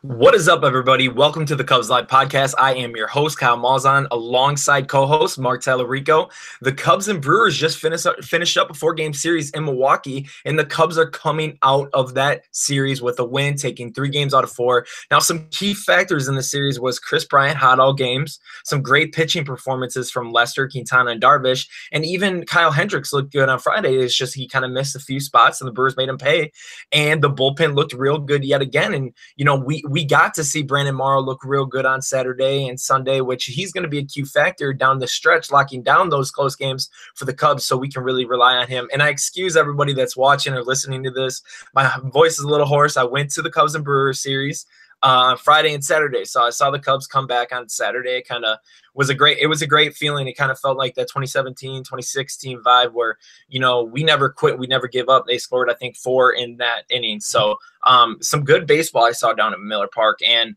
What is up, everybody? Welcome to the Cubs Live podcast. I am your host, Kyle Malzhan, alongside co-host Mark Talarico. The Cubs and Brewers just finished up a 4-game series in Milwaukee, and the Cubs are coming out of that series with a win, taking 3 games out of 4. Now, some key factors in the series was Chris Bryant had all games, some great pitching performances from Lester, Quintana, and Darvish, and even Kyle Hendricks looked good on Friday. It's just he kind of missed a few spots, and the Brewers made him pay, and the bullpen looked real good yet again. And, we got to see Brandon Morrow look real good on Saturday and Sunday, which he's going to be a key factor down the stretch, locking down those close games for the Cubs, so we can really rely on him. And I excuse everybody that's watching or listening to this. My voice is a little hoarse. I went to the Cubs and Brewers series Friday and Saturday, so I saw the Cubs come back on Saturday. It kind of was a great feeling. It kind of felt like that 2017, 2016 vibe where, we never quit, we never give up. They scored, I think, 4 in that inning. So some good baseball I saw down at Miller Park. And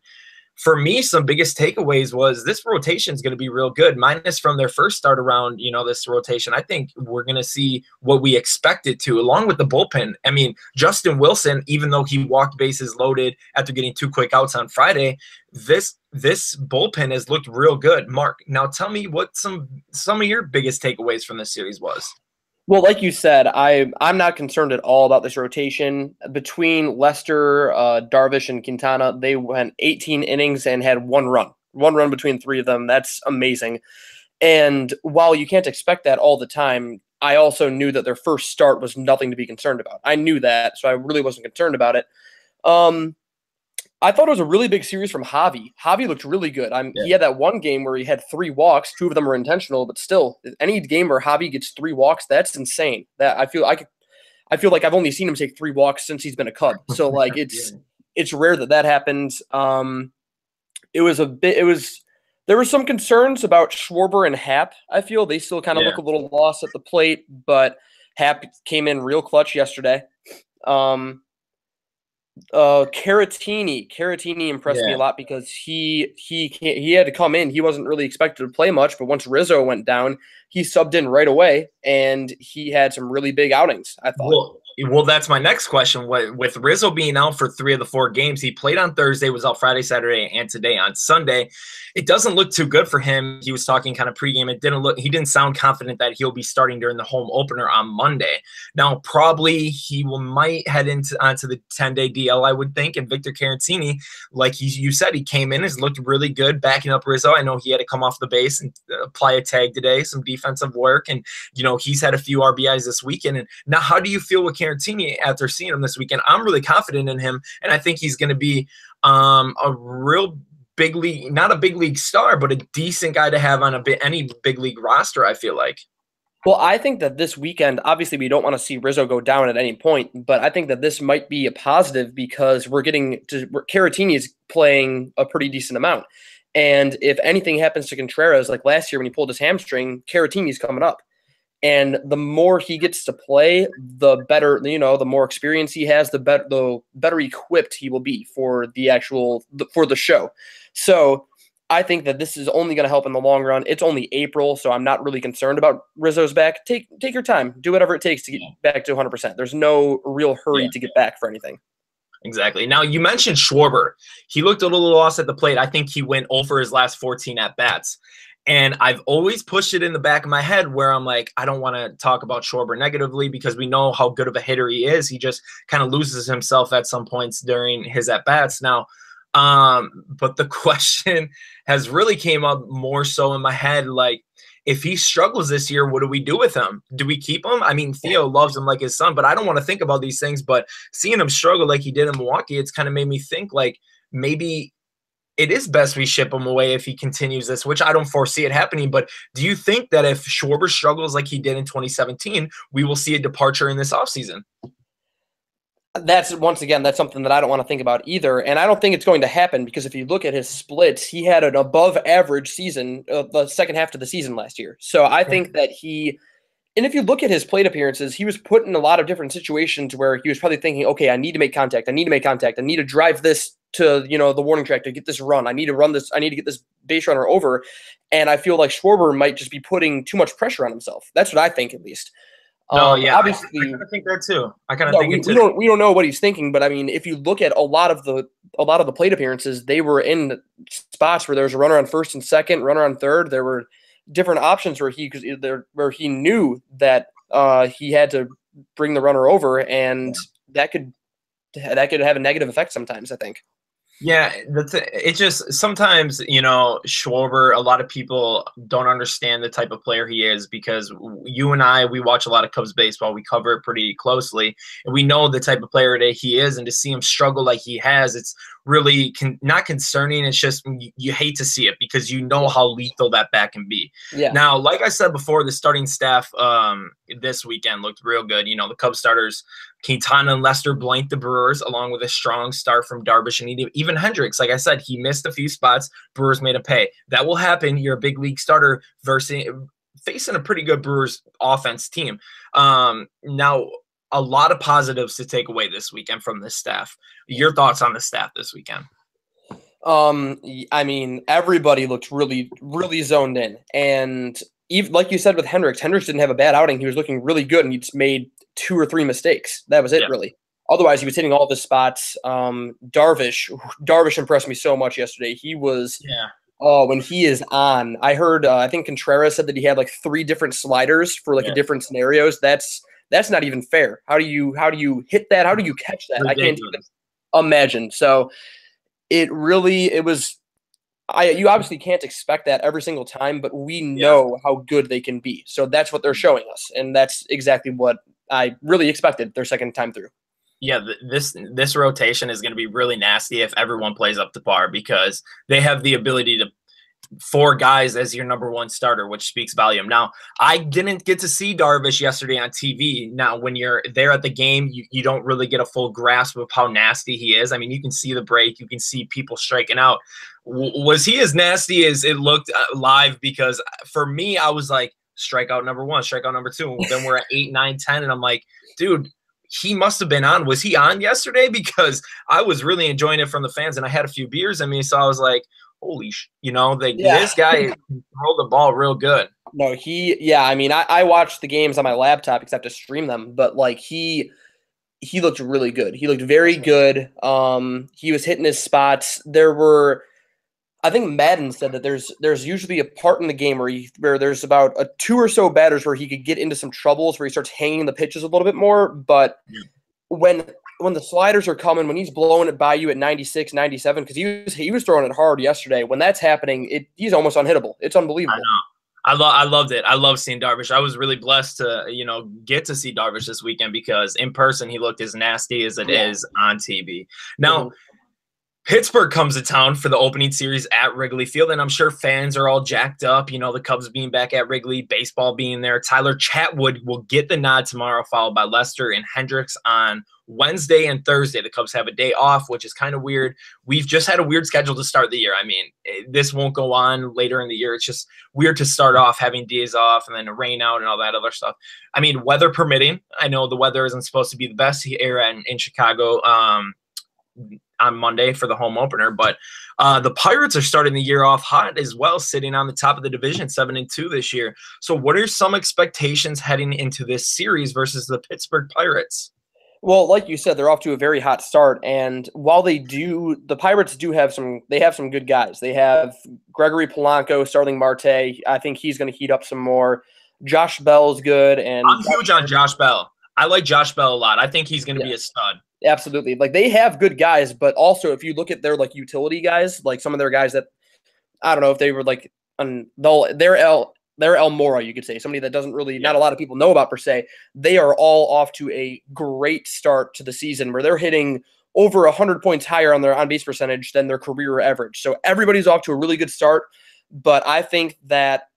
for me, some biggest takeaways was this rotation is going to be real good, minus from their first start around, this rotation. I think we're going to see what we expected to, along with the bullpen. I mean, Justin Wilson, even though he walked bases loaded after getting 2 quick outs on Friday, this bullpen has looked real good. Mark, now tell me what some of your biggest takeaways from this series was. Well, like you said, I'm not concerned at all about this rotation. Between Lester, Darvish, and Quintana, they went 18 innings and had 1 run. 1 run between 3 of them. That's amazing. And while you can't expect that all the time, I also knew that their first start was nothing to be concerned about. I knew that, so I really wasn't concerned about it. I thought it was a really big series from Javi. Javi looked really good. He had that one game where he had 3 walks. 2 of them were intentional, but still, any game where Javi gets 3 walks, that's insane. That I feel like I've only seen him take 3 walks since he's been a Cub. So like it's rare that happens. There were some concerns about Schwarber and Happ. I feel they still kind of look a little lost at the plate, but Happ came in real clutch yesterday. Caratini impressed me a lot because he had to come in. He wasn't really expected to play much, but once Rizzo went down, he subbed in right away, and he had some really big outings, I thought. Well, that's my next question. With Rizzo being out for 3 of the 4 games, he played on Thursday, was out Friday, Saturday, and today on Sunday. It doesn't look too good for him. He was talking kind of pregame. He didn't sound confident that he'll be starting during the home opener on Monday. Now, probably he might head onto the 10-day DL, I would think. And Victor Caratini, like you said, he came in, has looked really good backing up Rizzo. I know he had to come off the base and apply a tag today, some defensive work, and he's had a few RBIs this weekend. And now, how do you feel with Caratini after seeing him this weekend? I'm really confident in him, and I think he's going to be a real big league, not a big league star, but a decent guy to have on any big league roster, I feel like. Well, I think that this weekend, obviously we don't want to see Rizzo go down at any point, but I think that this might be a positive because Caratini is playing a pretty decent amount. And if anything happens to Contreras, like last year when he pulled his hamstring, Caratini's coming up. And the more he gets to play, the better, the more experience he has, the better equipped he will be for the show. So I think that this is only going to help in the long run. It's only April, so I'm not really concerned about Rizzo's back. Take your time. Do whatever it takes to get back to 100%. There's no real hurry to get back for anything. Exactly. Now, you mentioned Schwarber. He looked a little lost at the plate. I think he went 0 for his last 14 at-bats. And I've always pushed it in the back of my head where I'm like, I don't want to talk about Schwarber negatively because we know how good of a hitter he is. He just kind of loses himself at some points during his at-bats. Now, but the question has really came up more so in my head, like, if he struggles this year, what do we do with him? Do we keep him? I mean, Theo loves him like his son, but I don't want to think about these things. But seeing him struggle like he did in Milwaukee, it's kind of made me think like maybe it is best we ship him away if he continues this, which I don't foresee it happening. But do you think that if Schwarber struggles like he did in 2017, we will see a departure in this offseason? That's something that I don't want to think about either. And I don't think it's going to happen because if you look at his splits, he had an above average season, the second half of the season last year. So I think that and if you look at his plate appearances, he was put in a lot of different situations where he was probably thinking, okay, I need to make contact. I need to drive this to, the warning track to get this run. I need to run this. I need to get this base runner over. And I feel like Schwarber might just be putting too much pressure on himself. That's what I think, at least. No, yeah, obviously, I think that too. I kind of think it too. We don't know what he's thinking, but I mean, if you look at a lot of the a lot of the plate appearances, they were in spots where there was a runner on first and second, runner on third. There were different options where he knew that he had to bring the runner over, and that could have a negative effect sometimes, I think. Yeah, it just sometimes, Schwarber, a lot of people don't understand the type of player he is because you and I, we watch a lot of Cubs baseball. We cover it pretty closely, and we know the type of player that he is. And to see him struggle like he has, it's really not concerning. It's just you hate to see it because you know how lethal that bat can be. Yeah. Now, like I said before, the starting staff this weekend looked real good. The Cubs starters, Quintana and Lester blanked the Brewers, along with a strong start from Darvish and even Hendricks. Like I said, he missed a few spots. Brewers made him pay. That will happen. You're a big league starter facing a pretty good Brewers offense team. Now, a lot of positives to take away this weekend from this staff. Your thoughts on the staff this weekend? I mean, everybody looked really, really zoned in. And even like you said with Hendricks didn't have a bad outing. He was looking really good, and he just made 2 or 3 mistakes. That was it, really. Otherwise, he was hitting all of his spots. Darvish impressed me so much yesterday. He was when he is on. I heard I think Contreras said that he had like 3 different sliders for different scenarios. That's not even fair. How do you hit that? How do you catch that? I can't even imagine. So you obviously can't expect that every single time, but we know how good they can be. So that's what they're showing us, and that's exactly what I really expected their second time through. Yeah, this rotation is going to be really nasty if everyone plays up to par because they have the ability to 4 guys as your number 1 starter, which speaks volume. Now, I didn't get to see Darvish yesterday on TV. Now, when you're there at the game, you don't really get a full grasp of how nasty he is. I mean, you can see the break. You can see people striking out. Was he as nasty as it looked live? Because for me, I was like, strikeout number 1, strikeout number 2. Then we're at 8, 9, 10, and I'm like, dude, he must have been on. Was he on yesterday? Because I was really enjoying it from the fans, and I had a few beers in me, so I was like, holy this guy can throw the ball real good. No, I mean, I watched the games on my laptop because I have to stream them, but like he looked really good. He looked very good. He was hitting his spots. I think Madden said that there's usually a part in the game where there's about 2 or so batters where he could get into some troubles where he starts hanging the pitches a little bit more. But when the sliders are coming, when he's blowing it by you at 96, 97, because he was throwing it hard yesterday. When that's happening, he's almost unhittable. It's unbelievable. I know. I loved it. I love seeing Darvish. I was really blessed to, get to see Darvish this weekend because in person he looked as nasty as it is on TV. Now, Pittsburgh comes to town for the opening series at Wrigley Field, and I'm sure fans are all jacked up. The Cubs being back at Wrigley, baseball being there. Tyler Chatwood will get the nod tomorrow, followed by Lester and Hendricks on Wednesday and Thursday. The Cubs have a day off, which is kind of weird. We've just had a weird schedule to start the year. I mean, this won't go on later in the year. It's just weird to start off having days off and then rain out and all that other stuff. I mean, weather permitting. I know the weather isn't supposed to be the best here in Chicago on Monday for the home opener, but the Pirates are starting the year off hot as well, sitting on the top of the division, 7-2 this year. So what are some expectations heading into this series versus the Pittsburgh Pirates? Well, like you said, they're off to a very hot start, and while the Pirates have some good guys. They have Gregory Polanco, Starling Marte. I think he's going to heat up some more. Josh Bell's good, and I'm huge on Josh Bell. I like Josh Bell a lot. I think he's going to be a stud. Absolutely. Like, they have good guys, but also if you look at their like utility guys, like some of their guys that I don't know if they were like they're El Mora, you could say, somebody that doesn't really not a lot of people know about per se. They are all off to a great start to the season where they're hitting over 100 points higher on their on-base percentage than their career average. So everybody's off to a really good start, but I think that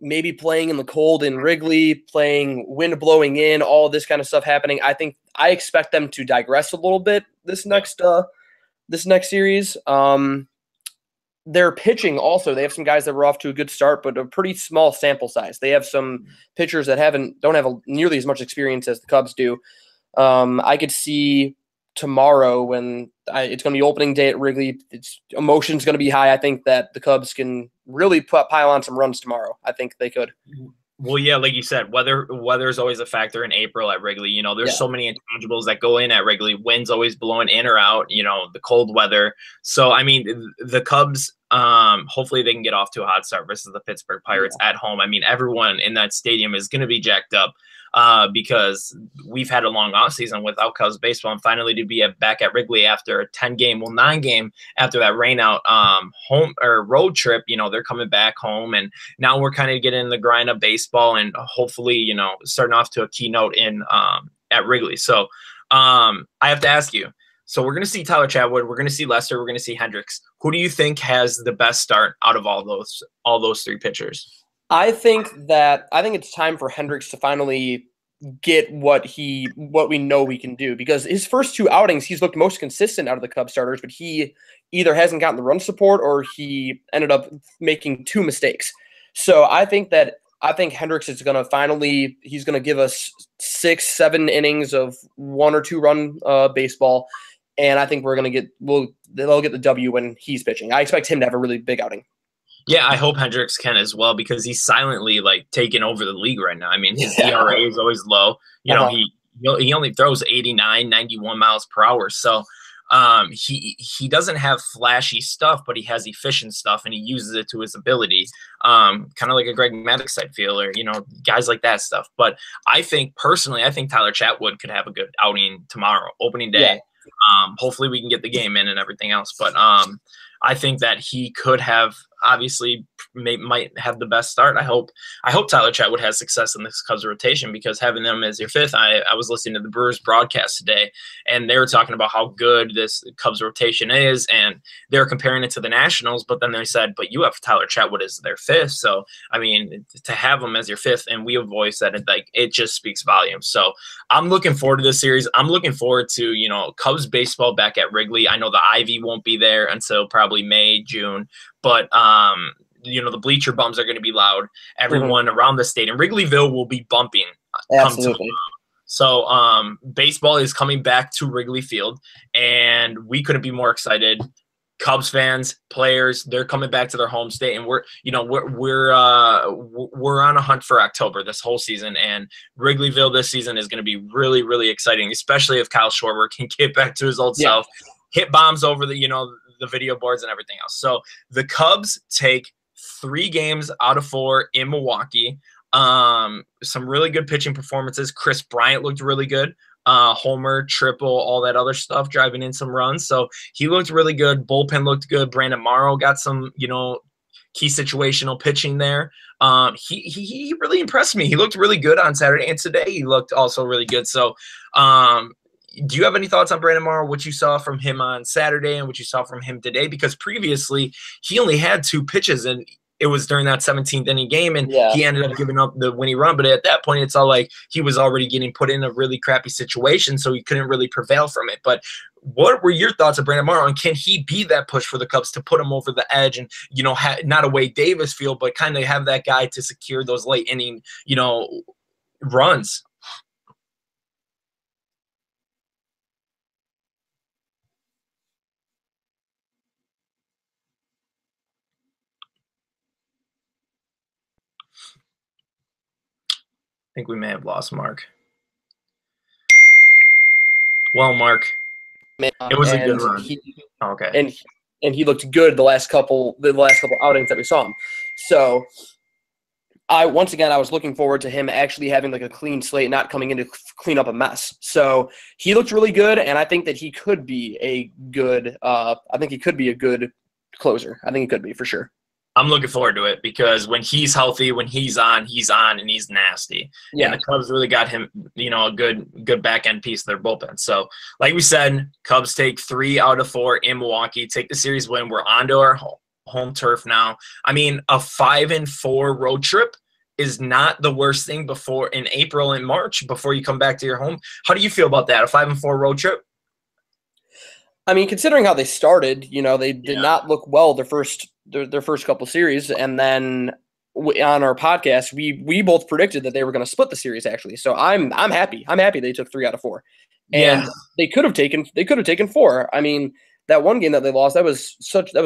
maybe playing in the cold in Wrigley, playing wind blowing in, all this kind of stuff happening, I expect them to digress a little bit this next series. Their pitching also, they have some guys that were off to a good start, but a pretty small sample size. They have some pitchers that don't have nearly as much experience as the Cubs do. I could see tomorrow when it's going to be opening day at Wrigley, emotion's going to be high. I think that the Cubs can really pile on some runs tomorrow. I think they could. Well, yeah, like you said, weather is always a factor in April at Wrigley. You know, there's Yeah. so many intangibles that go in at Wrigley. Wind's always blowing in or out. You know, the cold weather. So, I mean, the Cubs. Hopefully they can get off to a hot start versus the Pittsburgh Pirates at home. I mean, everyone in that stadium is going to be jacked up because we've had a long offseason without Cubs baseball, and finally to be back at Wrigley after a 9 game after that rainout home or road trip. You know, they're coming back home, and now we're kind of getting the grind of baseball, and hopefully, you know, starting off to a keynote in at Wrigley. So I have to ask you. So we're going to see Tyler Chatwood, we're going to see Lester, we're going to see Hendricks. Who do you think has the best start out of all those three pitchers? I think it's time for Hendricks to finally get what we know we can do, because his first two outings he's looked most consistent out of the Cubs starters, but he either hasn't gotten the run support or he ended up making two mistakes. So I think Hendricks is going to he's going to give us 6-7 innings of 1 or 2 run baseball. And I think they'll get the W when he's pitching. I expect him to have a really big outing. Yeah, I hope Hendricks can as well, because he's silently like taking over the league right now. I mean, his ERA is always low. You know, he only throws 89, 91 miles per hour. So he doesn't have flashy stuff, but he has efficient stuff, and he uses it to his ability. Kind of like a Greg Maddux type feeler, you know, guys like that stuff. But I think Tyler Chatwood could have a good outing tomorrow, opening day. Yeah. Hopefully we can get the game in and everything else. But I think that he could have might have the best start. I hope Tyler Chatwood has success in this Cubs rotation, because having them as your fifth, I was listening to the Brewers broadcast today, and they were talking about how good this Cubs rotation is, and they were comparing it to the Nationals, but then they said, but you have Tyler Chatwood as their fifth. So, I mean, to have him as your fifth, and we have always said it, like, it just speaks volumes. So I'm looking forward to this series. I'm looking forward to, you know, Cubs baseball back at Wrigley. I know the Ivy won't be there until probably May, June, but you know, the bleacher bums are going to be loud. Everyone around the stadium, Wrigleyville will be bumping. Absolutely. So baseball is coming back to Wrigley Field, and we couldn't be more excited. Cubs fans, players, they're coming back to their home state, and we're on a hunt for October this whole season, and Wrigleyville this season is going to be really, really exciting, especially if Kyle Schwarber can get back to his old self, hit bombs over the video boards and everything else. So the Cubs take 3 games out of 4 in Milwaukee. Some really good pitching performances. Chris Bryant looked really good. Homer, triple, all that other stuff, driving in some runs. So he looked really good. Bullpen looked good. Brandon Morrow got some, you know, key situational pitching there. He really impressed me. He looked really good on Saturday, and today he looked also really good. So do you have any thoughts on Brandon Morrow, what you saw from him on Saturday and what you saw from him today? Because previously he only had 2 pitches, and it was during that 17th inning game, and he ended up giving up the winning run. But at that point, it's all like he was already getting put in a really crappy situation, so he couldn't really prevail from it. But what were your thoughts of Brandon Morrow, and can he be that push for the Cubs to put him over the edge and, you know, not a Wade Davis feel, but kind of have that guy to secure those late inning, you know, runs? I think we may have lost Mark. Well, Mark, it was a good run. Okay. And he looked good the last couple outings that we saw him. So I was looking forward to him actually having like a clean slate, not coming in to clean up a mess. So he looked really good, and I think that he could be a good closer. I think he could be, for sure. I'm looking forward to it, because when he's healthy, when he's on, and he's nasty. Yeah. And the Cubs really got him, you know, a good back end piece of their bullpen. So, like we said, Cubs take 3 out of 4 in Milwaukee, take the series win. We're onto our home turf now. I mean, a 5-4 road trip is not the worst thing before in April and March before you come back to your home. How do you feel about that? A 5-4 road trip? I mean, considering how they started, you know, they did not look well their first couple series, and then on our podcast, we both predicted that they were going to split the series, actually. So I'm happy. I'm happy they took 3 out of 4, and they could have taken 4. I mean, that one game that they lost, that was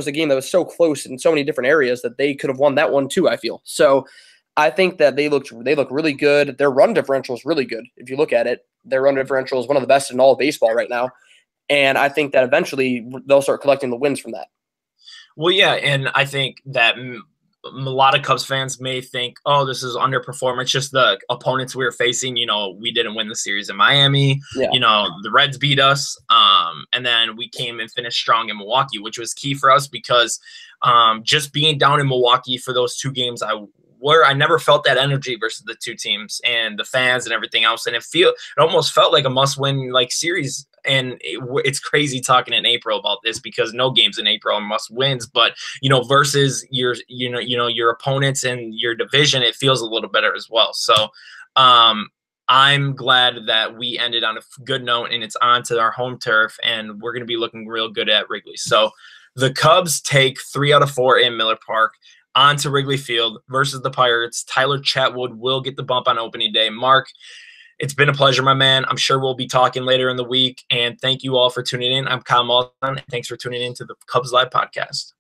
a game that was so close in so many different areas that they could have won that one too, I feel. So I think that they look really good. Their run differential is really good. If you look at it, their run differential is one of the best in all of baseball right now. And I think that eventually they'll start collecting the wins from that. Well, yeah, and I think that a lot of Cubs fans may think, oh, this is underperformance. Just the opponents we were facing. We didn't win the series in Miami. Yeah. The Reds beat us. And then we came and finished strong in Milwaukee, which was key for us because just being down in Milwaukee for those 2 games, I never felt that energy versus the 2 teams and the fans and everything else. And it almost felt like a must-win series. And it's crazy talking in April about this because no games in April are must wins. But versus your opponents and your division, it feels a little better as well. So I'm glad that we ended on a good note and it's on to our home turf, and we're going to be looking real good at Wrigley. So the Cubs take 3 out of 4 in Miller Park. On to Wrigley Field versus the Pirates. Tyler Chatwood will get the bump on opening day. Mark, it's been a pleasure, my man. I'm sure we'll be talking later in the week. And thank you all for tuning in. I'm Kyle Malzhan. Thanks for tuning in to the Cubs Live podcast.